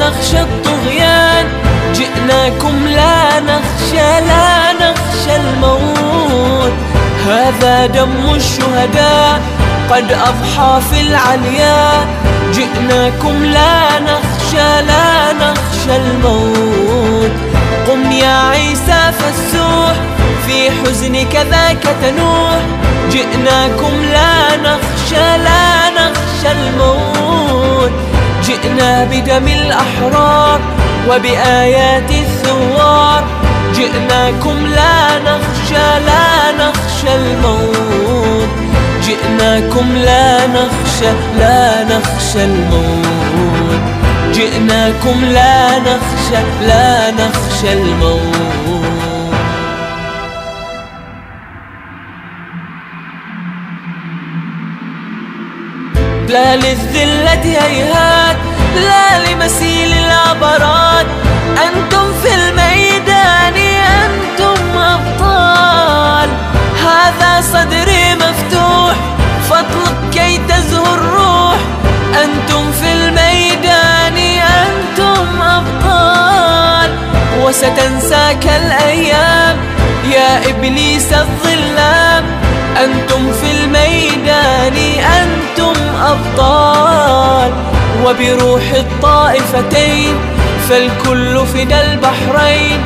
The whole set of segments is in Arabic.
نخشى الطغيان، جئناكم لا نخشى الموت. هذا دم الشهداء قد أضحى في العليا، جئناكم لا نخشى الموت. قم يا عيسى فالسوح في حزنك ذاك تنوح، جئناكم لا نخشى الموت. جئنا بدم الأحرار وبآيات الثوار، جئناكم لا نخشى الموت. جئناكم لا نخشى الموت. جئناكم لا نخشى الموت. لا للذلة هيهات، لا لمسيل العبرات، أنتم في الميدان أنتم أبطال. هذا صدري مفتوح فاطلق كي تزهو الروح، أنتم في الميدان أنتم أبطال. وستنساك الأيام يا إبليس الظلام، أنتم في الميدان أنتم أبطال. وبروح الطائفتين فالكل فدى البحرين،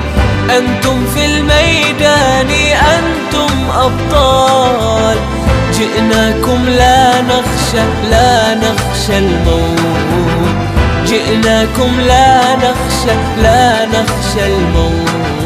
أنتم في الميدان أنتم أبطال. جئناكم لا نخشى الموت. جئناكم لا نخشى الموت.